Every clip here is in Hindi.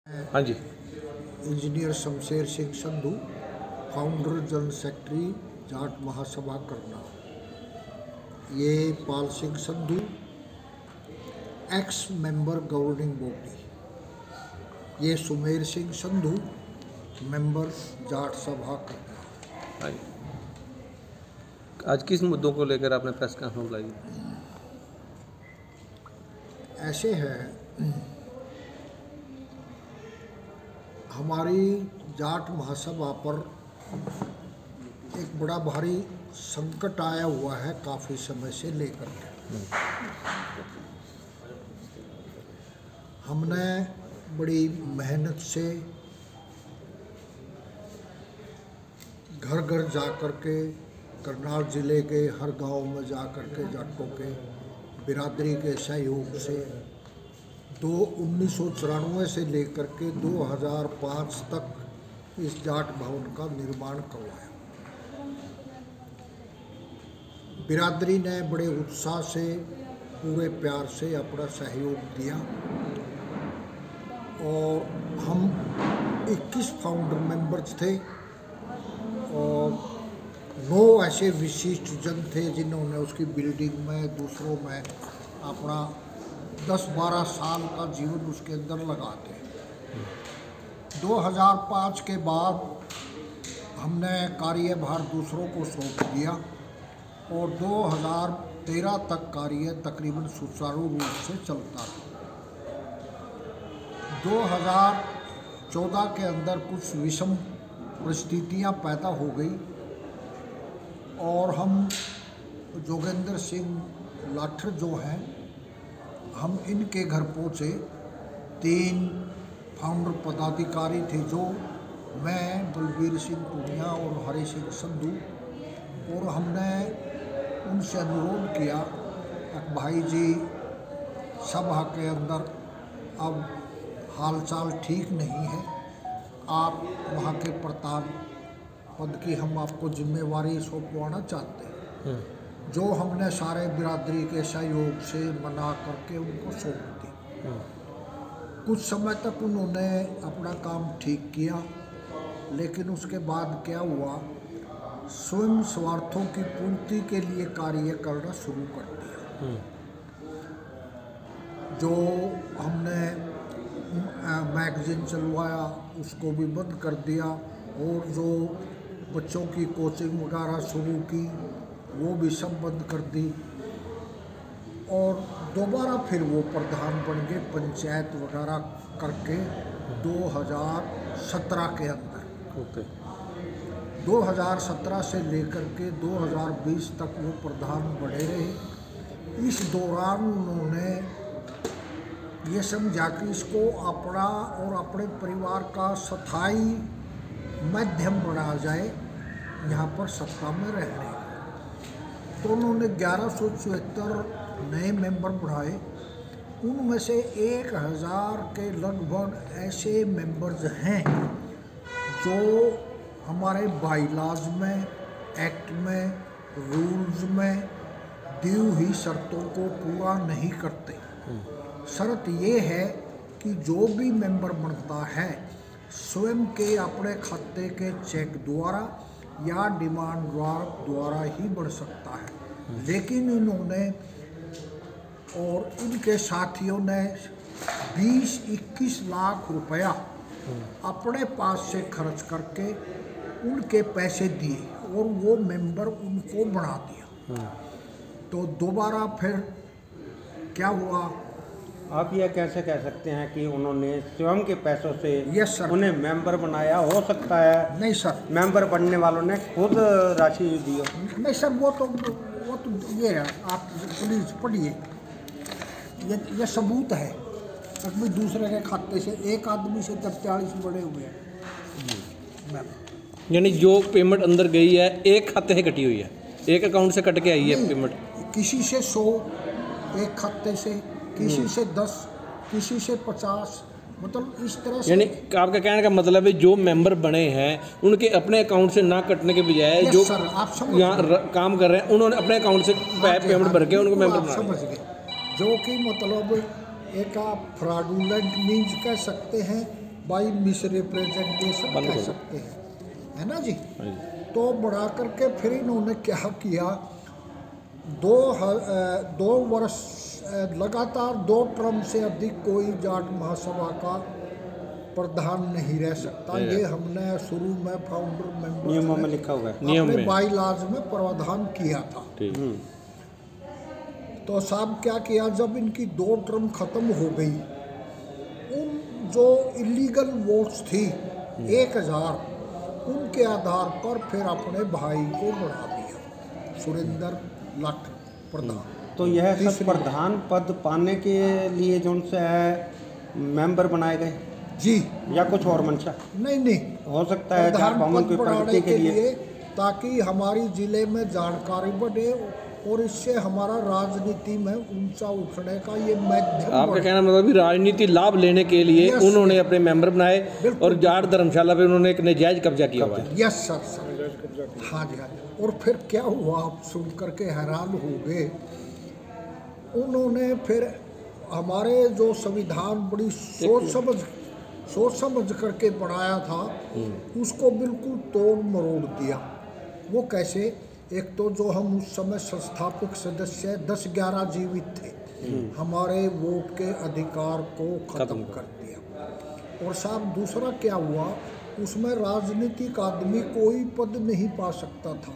हाँ जी। Engineer Shamsher Singh Sandhu, founder general secretary Jat Mahasabha करना। ये Pal Singh Sandhu, ex member governing body. ये सुमेर सिंह संधू, मेंबर जाट सभा करना। हाँ जी। आज किस मुद्दों को लेकर आपने प्रेस कॉन्फ्रेंस बुलाई? ऐसे है, हमारी जाट महासभा पर एक बड़ा भारी संकट आया हुआ है काफ़ी समय से लेकर के। हमने बड़ी मेहनत से घर घर जा कर के, करनाल ज़िले के हर गांव में जा कर के जाटों के बिरादरी के सहयोग से 1994 से लेकर के 2005 तक इस जाट भवन का निर्माण करवाया। बिरादरी ने बड़े उत्साह से, पूरे प्यार से अपना सहयोग दिया और हम 21 फाउंडर मेंबर्स थे और 9 ऐसे विशिष्ट जन थे जिन्होंने उसकी बिल्डिंग में, दूसरों में अपना 10-12 साल का जीवन उसके अंदर लगाते। 2005 के बाद हमने कार्यभार दूसरों को सौंप दिया और 2013 तक कार्य तकरीबन सुचारू रूप से चलता रहा। 2014 के अंदर कुछ विषम परिस्थितियां पैदा हो गई और हम जोगेंद्र सिंह लाठर जो हैं, हम इनके घर पहुँचे। 3 फाउंडर पदाधिकारी थे, जो मैं, बलबीर सिंह टूनिया और हरि सिंह संधू, और हमने उनसे अनुरोध किया कि भाई जी, सभा के अंदर अब हालचाल ठीक नहीं है, आप वहाँ के प्रधान पद की हम आपको जिम्मेवारी सौंपवाना चाहते हैं। जो हमने सारे बिरादरी के सहयोग से मना करके उनको सौंप दी। कुछ समय तक उन्होंने अपना काम ठीक किया, लेकिन उसके बाद क्या हुआ, स्वयं स्वार्थों की पूर्ति के लिए कार्य करना शुरू कर दिया। जो हमने मैगजीन चलवाया उसको भी बंद कर दिया और जो बच्चों की कोचिंग वगैरह शुरू की वो भी सब बंद कर दी और दोबारा फिर वो प्रधान बन गए पंचायत वगैरह करके 2017 के अंदर। 2017 से लेकर के 2020 तक वो प्रधान बने रहे। इस दौरान उन्होंने ये समझा कि इसको अपना और अपने परिवार का स्थायी माध्यम बनाया जाए यहाँ पर सत्ता में रहने का। तो उन्होंने 1174 नए मेंबर बढ़ाए। उनमें से 1000 के लगभग ऐसे मेंबर्स हैं जो हमारे बाईलॉज में, एक्ट में, रूल्स में दी हुई शर्तों को पूरा नहीं करते। शर्त ये है कि जो भी मेंबर बनता है स्वयं के अपने खाते के चेक द्वारा या डिमांड द्वारा ही बढ़ सकता है। लेकिन इन्होंने और इनके साथियों ने 20-21 लाख रुपया अपने पास से खर्च करके उनके पैसे दिए और वो मेंबर उनको बना दिया। तो दोबारा फिर क्या हुआ, आप यह कैसे कह सकते हैं कि उन्होंने स्वयं के पैसों से यस सर उन्हें मेंबर बनाया? हो सकता है नहीं सर, मेंबर बनने वालों ने खुद राशि दी हो। नहीं सर, वो तो ये है, आप प्लीज पढ़िए, ये सबूत है। अभी दूसरे के खाते से एक आदमी से 43 बड़े हुए हैं। यानी जो पेमेंट अंदर गई है एक खाते से कटी हुई है, एक अकाउंट से कट के आई है पेमेंट। किसी से 100 एक खाते से, किसी से 10, किसी से 50, मतलब इस तरह से। यानी आपका कहने का मतलब है जो मेंबर बने हैं उनके अपने अकाउंट से ना कटने के बजाय जो यहाँ काम कर रहे हैं उन्होंने अपने अकाउंट से पेमेंट भर के उनको मेंबर बना। समझ गए, जो कि मतलब एक आप फ्रॉडुलेंट मीन्स कह सकते हैं बाई मिस रिप्रेजेंटेशन कह सकते हैं, है ना जी। तो बढ़ा करके फिर इन्होंने क्या किया, 2 वर्ष लगातार 2 टर्म से अधिक कोई जाट महासभा का प्रधान नहीं रह सकता। ये हमने शुरू में फाउंडर मेंबर नियमों में लिखा हुआ है, अपने बाई लॉज में प्रावधान किया था। तो साहब क्या किया, जब इनकी 2 टर्म खत्म हो गई, उन जो इलीगल वोट्स थी 1000, उनके आधार पर फिर अपने भाई को बढ़ा दिया, सुरेंद्र लाठ प्रधान। तो यह सब प्रधान पद पाने के लिए जो उनसे मेंबर बनाए गए जी, या कुछ और मंशा? नहीं, हो सकता है प्रधान पद बढ़ाने के लिए, ताकि हमारी जिले में जानकारी बढ़े और इससे हमारा राजनीति में ऊंचा उठने का ये माध्यम। आपका कहना मतलब भी राजनीति लाभ लेने के लिए उन्होंने अपने मेंबर बनाए और जाट धर्मशाला पे उन्होंने एक नाजायज कब्जा किया हुआ है। यस सर, हाँ जी। और फिर क्या हुआ, आप सुन करके हैरान हो गए। उन्होंने फिर हमारे जो संविधान बड़ी सोच समझ करके बनाया था, उसको बिल्कुल तोड़ मरोड़ दिया। वो कैसे, एक तो जो हम उस समय संस्थापक सदस्य 10-11 जीवित थे, हमारे वोट के अधिकार को खत्म कर दिया। और साहब दूसरा क्या हुआ, उसमें राजनीतिक आदमी कोई पद नहीं पा सकता था,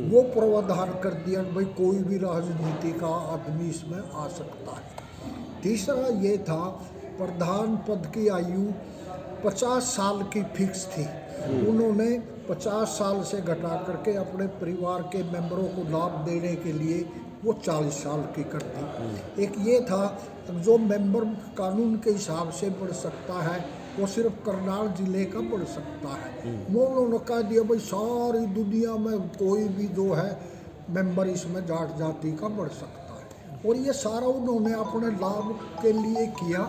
वो प्रावधान कर दिया भाई कोई भी राजनीति का आदमी इसमें आ सकता है। तीसरा ये था, प्रधान पद की आयु 50 साल की फिक्स थी, उन्होंने 50 साल से घटा करके अपने परिवार के मेंबरों को लाभ देने के लिए वो 40 साल की कर दी। एक ये था, जो मेंबर कानून के हिसाब से बढ़ सकता है वो सिर्फ करनाल जिले का बढ़ सकता है। वो उन्होंने कह दिया भाई सारी दुनिया में कोई भी जो है मेंबर इसमें जाट जाति का बढ़ सकता है। और ये सारा उन्होंने अपने लाभ के लिए किया,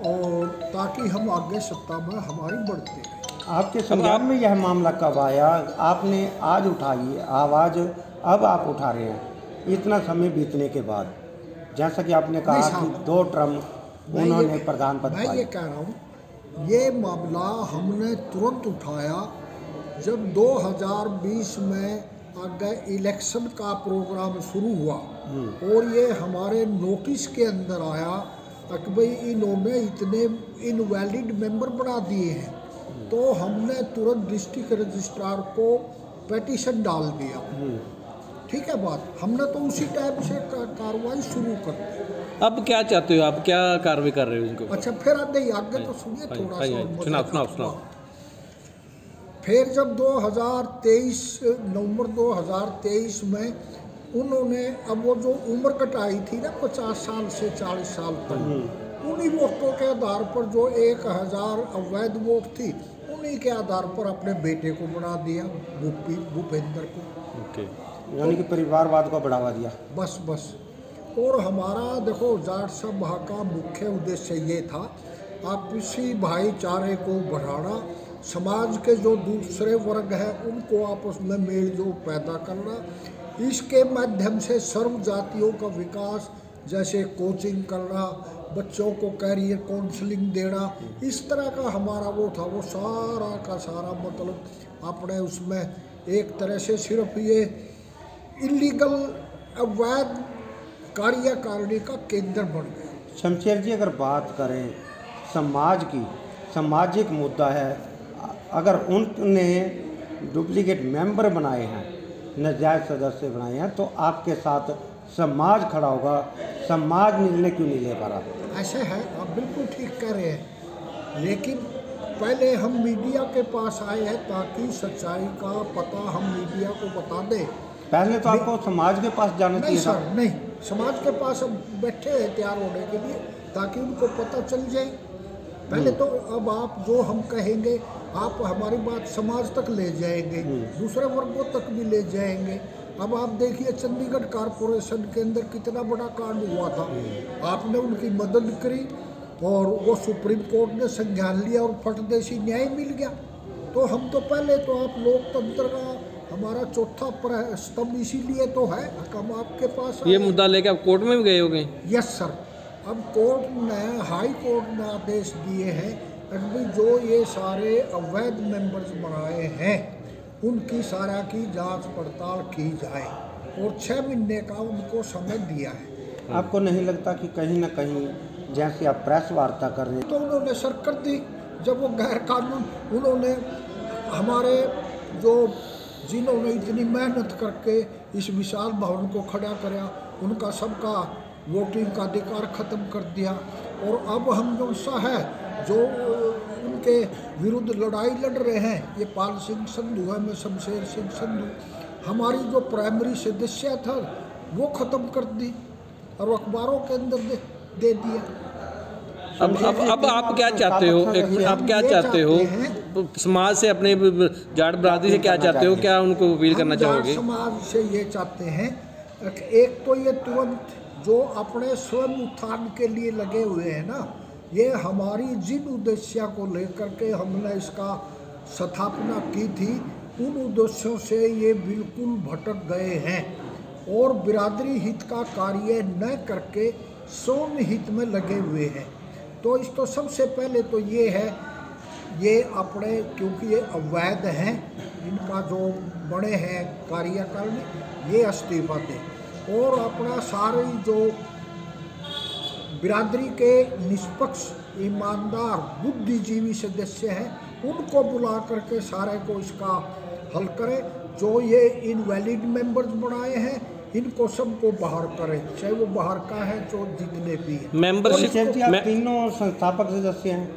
और ताकि हम आगे सत्ता में हमारी बढ़ते हैं। आपके संज्ञान में यह मामला कब आया? आपने आज उठाई आवाज़, अब आप उठा रहे हैं इतना समय बीतने के बाद, जैसा कि आपने कहा कि 2 टर्म उन्होंने प्रधान पद पाए। मैं ये कह रहा हूँ, ये मामला हमने तुरंत उठाया जब 2020 में आगे इलेक्शन का प्रोग्राम शुरू हुआ, और ये हमारे नोटिस के अंदर आया कि भाई इन्होंने इतने इनवैलिड मेंबर बना दिए हैं। तो हमने तुरंत डिस्ट्रिक्ट रजिस्ट्रार को पेटिशन डाल दिया। ठीक है बात, हमने तो उसी टाइप से कार्रवाई शुरू कर दी। अब क्या चाहते हो आप, क्या कार्रवाई कर रहे हो इनको? अच्छा फिर आगे तो सुनिए थोड़ा सा, सुनाओ। फिर जब 2023 नवंबर 2023 में उन्होंने, अब वो जो उम्र कटाई थी ना 50 साल से 40 साल तक, उन्हीं वोटों के आधार पर जो 1000 अवैध वोट थी, उन्हीं के आधार पर अपने बेटे को बना दिया, भूपेंद्र को। यानी कि परिवारवाद को बढ़ावा दिया। बस। और हमारा देखो जाट सभा का मुख्य उद्देश्य ये था, आपसी भाईचारे को बढ़ाना, समाज के जो दूसरे वर्ग हैं उनको आपस में मेल जोल पैदा करना, इसके माध्यम से सर्व जातियों का विकास, जैसे कोचिंग करना, बच्चों को कैरियर काउंसलिंग देना, इस तरह का हमारा वो था। वो सारा का सारा मतलब अपने उसमें एक तरह से सिर्फ ये इलीगल अवैध कार्यकारिणी का केंद्र बन गया। शमशेर जी, अगर बात करें समाज की, सामाजिक मुद्दा है, अगर उनने डुप्लीकेट मेंबर बनाए हैं, नाजायज सदस्य बनाए हैं, तो आपके साथ समाज खड़ा होगा। समाज निर्णय क्यों नहीं ले पा रहा? ऐसे है, आप बिल्कुल ठीक कह रहे हैं, लेकिन पहले हम मीडिया के पास आए हैं ताकि सच्चाई का पता हम मीडिया को बता दें। पहले तो आपको समाज के पास जाना चाहिए था। सर नहीं, समाज के पास हम बैठे हैं तैयार होने के लिए, ताकि उनको पता चल जाए। पहले तो अब आप जो हम कहेंगे, आप हमारी बात समाज तक ले जाएंगे, दूसरे वर्गों तक भी ले जाएंगे। अब आप देखिए चंडीगढ़ कारपोरेशन के अंदर कितना बड़ा कांड हुआ था, आपने उनकी मदद करी और वो सुप्रीम कोर्ट ने संज्ञान लिया और फटदेशी न्याय मिल गया। तो हम तो पहले तो आप लोकतंत्र का हमारा चौथा स्तंभ इसीलिए तो है, हम आपके पास ये मुद्दा लेके आप कोर्ट में भी गए होंगे? यस सर, अब कोर्ट ने, हाई कोर्ट ने आदेश दिए हैं भाई जो ये सारे अवैध मेंबर्स बनाए हैं उनकी सारा की जांच पड़ताल की जाए और 6 महीने का उनको समय दिया है। आपको नहीं लगता कि कहीं ना कहीं जैसे आप प्रेस वार्ता कर रहे हैं तो उन्होंने सर कर दी जब वो गैर कानून उन्होंने हमारे जो जिन्होंने इतनी मेहनत करके इस विशाल भवन को खड़ा कराया उनका सबका वोटिंग का अधिकार ख़त्म कर दिया। और अब हम जो सा है जो उनके विरुद्ध लड़ाई लड़ रहे हैं, ये पाल सिंह संधू है, मैं शमशेर सिंह संधू, हमारी जो प्राइमरी सदस्य था वो ख़त्म कर दी और अखबारों के अंदर दे दिया। अब आप क्या चाहते हो? एक मिनट, आप क्या चाहते हो समाज से, अपने जाट बरादरी से क्या चाहते हो? क्या उनको अपील करना चाहोगे? समाज से ये चाहते हैं एक तो ये तुरंत जो अपने स्वयं उत्थान के लिए लगे हुए हैं ना, ये हमारी जिन उद्देश्य को लेकर के हमने इसका स्थापना की थी उन उद्देश्यों से ये बिल्कुल भटक गए हैं और बिरादरी हित का कार्य न करके स्वयं हित में लगे हुए हैं। तो इस तो सबसे पहले तो ये है, ये अपने क्योंकि ये अवैध हैं, इनका जो बड़े हैं कार्यकारिणी ये इस्तीफा दें और अपना सारी जो बिरादरी के निष्पक्ष ईमानदार बुद्धिजीवी सदस्य हैं उनको बुला करके सारे को इसका हल करें। जो ये इनवैलिड मेंबर्स बनाए हैं इनको सबको बाहर करें, चाहे वो बाहर का है जो जितने भी हैं। मेंबरशिप आप तीनों संस्थापक सदस्य हैं?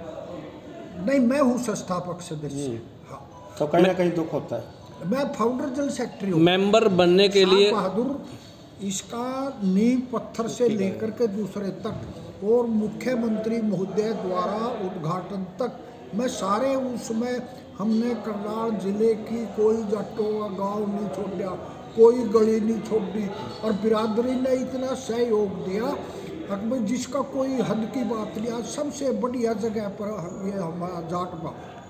नहीं, मैं हूँ संस्थापक सदस्य। हाँ, तो कहीं ना कहीं दुख होता है। मैं फाउंडर जनरल सेक्रेटरी हूँ। मेंबर बनने के लिए बहादुर इसका नींव पत्थर से लेकर के दूसरे तक और मुख्यमंत्री महोदय द्वारा उद्घाटन तक मैं सारे उसमें हमने करनाल जिले की कोई जट्टों का गाँव नहीं छोड़ा, कोई गली नहीं छोड़ी और बिरादरी ने इतना सहयोग दिया अकबर जिसका कोई हद की बात नहीं। आज सबसे बढ़िया जगह पर ये हमारा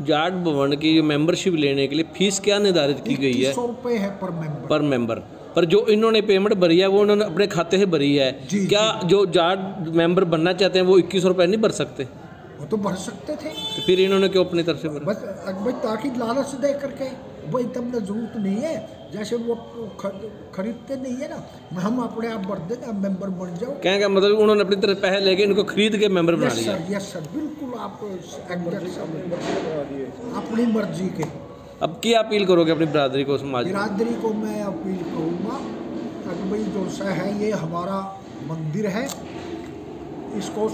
जाट भवन की मेंबरशिप लेने के लिए फीस क्या निर्धारित की गई है? 100 रुपये है पर मेंबर। पर जो इन्होंने पेमेंट भरी है वो उन्होंने अपने खाते से भरी है। क्या जो जाट मेंबर बनना चाहते हैं वो 2100 रुपये नहीं भर सकते? वो तो भर सकते थे, तो फिर इन्होंने क्यों अपनी तरफ से भरा? बस भाई ताकि लालच दे करके भाई तब जरूरत नहीं है, जैसे वो खरीदते नहीं है ना, हम अपने आप भर देंगे, आप मेंबर बन जाओ। क्या क्या मतलब उन्होंने अपनी तरफ पैसे लेके इनको खरीद के मेंबर बना लिया? यस सर, बिल्कुल आप अपनी मर्जी के। अब क्या अपील करोगे अपनी बिरादरी को, समाज बिरादरी को? मैं अपील करूँगा कि भाई जो सा है ये हमारा मंदिर है, इसको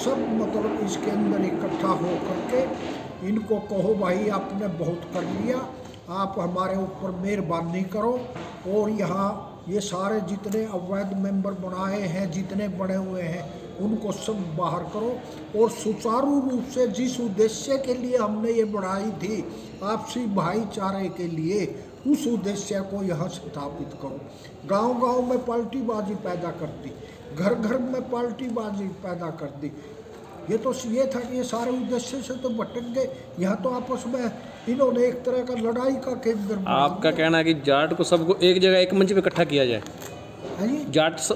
सब मतलब इसके अंदर इकट्ठा हो करके इनको कहो भाई आपने बहुत कर लिया, आप हमारे ऊपर मेहरबानी करो और यहाँ ये सारे जितने अवैध मेंबर बनाए हैं, जितने बने हुए हैं, उनको सब बाहर करो और सुचारू रूप से जिस उद्देश्य के लिए हमने ये बढ़ाई थी आपसी भाईचारे के लिए, उस उद्देश्य को यहाँ स्थापित करो। गांव-गांव में पार्टीबाजी पैदा कर दी, घर घर में पार्टीबाजी पैदा कर दी। ये था कि ये सारे उद्देश्य से तो भटक गए। यहाँ तो आपस में इन्होंने एक तरह का लड़ाई का केंद्र। आपका कहना है कि जाट को सबको एक जगह एक मंच पे इकट्ठा किया जाए?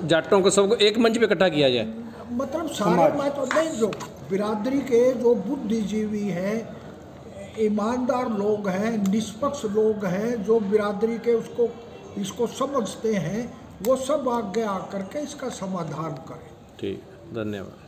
जाटों को सबको एक मंच पे इकट्ठा किया जाए, मतलब सारे मैं तो नहीं, जो बिरादरी के जो बुद्धिजीवी हैं, ईमानदार लोग हैं, निष्पक्ष लोग हैं, जो बिरादरी के इसको समझते हैं, वो सब आगे आकर के इसका समाधान करें। ठीक, धन्यवाद।